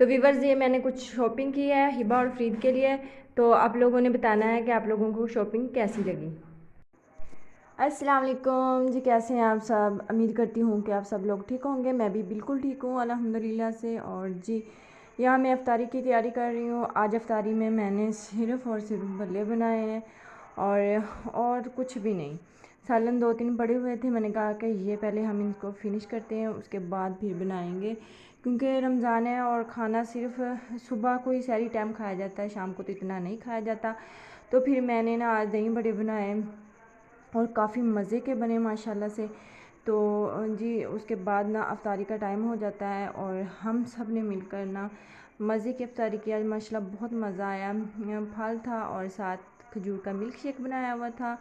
तो व्यूवर्स ये मैंने कुछ शॉपिंग की है हिबा और फरीद के लिए, तो आप लोगों ने बताना है कि आप लोगों को शॉपिंग कैसी लगी। अस्सलाम वालेकुम जी, कैसे हैं आप सब। उम्मीद करती हूँ कि आप सब लोग ठीक होंगे। मैं भी बिल्कुल ठीक हूँ अल्हम्दुलिल्लाह से। और जी यहाँ मैं अफ्तारी की तैयारी कर रही हूँ। आज अफ्तारी में मैंने सिर्फ़ और सिर्फ भल्ले बनाए हैं और कुछ भी नहीं। सालन 2-3 पड़े हुए थे, मैंने कहा कि ये पहले हम इनको फिनिश करते हैं, उसके बाद फिर बनाएंगे, क्योंकि रमज़ान है और खाना सिर्फ सुबह को ही सहरी टाइम खाया जाता है, शाम को तो इतना नहीं खाया जाता। तो फिर मैंने ना आज दही बड़े बनाए और काफ़ी मज़े के बने माशाल्लाह से। तो जी उसके बाद ना अफ्तारी का टाइम हो जाता है और हम सब ने मिलकर ना मज़े की अफ्तारी की। आज माशाल्लाह बहुत मज़ा आया। फल था और साथ खजूर का मिल्क शेक बनाया हुआ था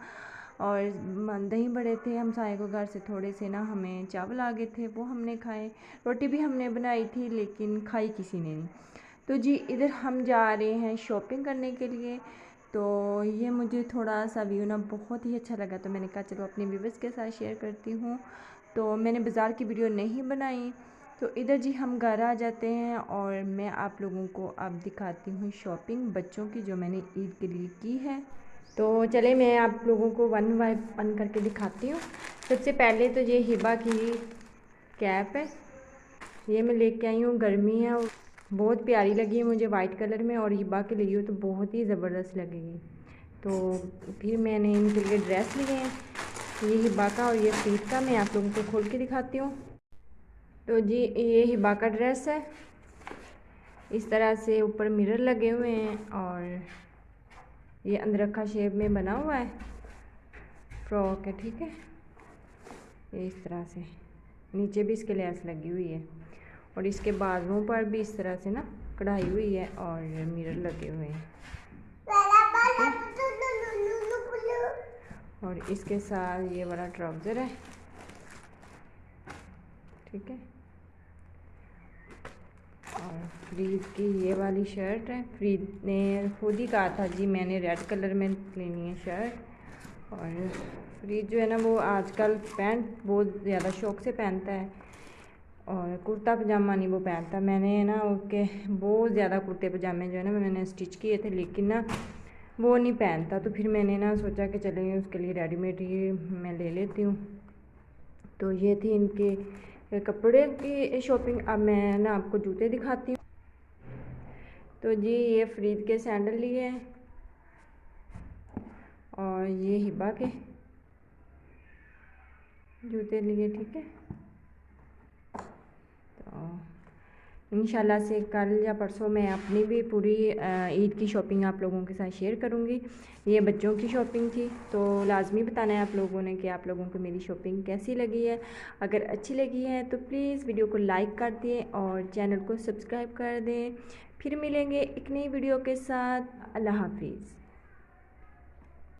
और दही बड़े थे। हम साए को घर से थोड़े से ना हमें चावल आ गए थे, वो हमने खाए। रोटी भी हमने बनाई थी लेकिन खाई किसी ने नहीं। तो जी इधर हम जा रहे हैं शॉपिंग करने के लिए। तो ये मुझे थोड़ा सा व्यू ना बहुत ही अच्छा लगा, तो मैंने कहा चलो अपने व्यूवर्स के साथ शेयर करती हूँ। तो मैंने बाज़ार की वीडियो नहीं बनाई। तो इधर जी हम घर आ जाते हैं और मैं आप लोगों को अब दिखाती हूँ शॉपिंग बच्चों की जो मैंने ईद के लिए की है। तो चले मैं आप लोगों को वन बाय वन करके दिखाती हूँ। सबसे पहले तो ये हिबा की कैप है, ये मैं लेके आई हूँ। गर्मी है और बहुत प्यारी लगी है मुझे वाइट कलर में, और हिबा के लिए तो बहुत ही ज़बरदस्त लगेगी। तो फिर मैंने इनके लिए ड्रेस लिए हैं, ये हिबा का और ये फरीद का। मैं आप लोगों को खोल के दिखाती हूँ। तो जी ये हिबा का ड्रेस है, इस तरह से ऊपर मिरर लगे हुए हैं और ये अंदरखा शेप में बना हुआ है, फ्रॉक है, ठीक है। ये इस तरह से नीचे भी इसके लेस लगी हुई है और इसके बाजुओं पर भी इस तरह से ना कढ़ाई हुई है और मिरर लगे हुए हैं, और इसके साथ ये वाला ट्राउज़र है, ठीक है। और फरीद की ये वाली शर्ट है, फरीद ने खुद ही कहा था जी मैंने रेड कलर में लेनी है शर्ट। और फरीद जो है ना वो आजकल पैंट बहुत ज़्यादा शौक़ से पहनता है और कुर्ता पजामा नहीं वो पहनता। मैंने ना उसके बहुत ज़्यादा कुर्ते पजामे जो है ना मैंने स्टिच किए थे, लेकिन ना वो नहीं पहनता। तो फिर मैंने ना सोचा कि चलेंगे उसके लिए रेडीमेड ही मैं ले लेती हूँ। तो ये थी इनके कपड़े की शॉपिंग। अब मैं ना आपको जूते दिखाती हूँ। तो जी ये फरीद के सैंडल लिए हैं और ये हिबा के जूते लिए, ठीक है। तो इंशाल्लाह से कल या परसों मैं अपनी भी पूरी ईद की शॉपिंग आप लोगों के साथ शेयर करूँगी। ये बच्चों की शॉपिंग थी, तो लाजमी बताना है आप लोगों ने कि आप लोगों को मेरी शॉपिंग कैसी लगी है। अगर अच्छी लगी है तो प्लीज़ वीडियो को लाइक कर दें और चैनल को सब्सक्राइब कर दें। फिर मिलेंगे एक नई वीडियो के साथ। अल्लाह हाफिज़।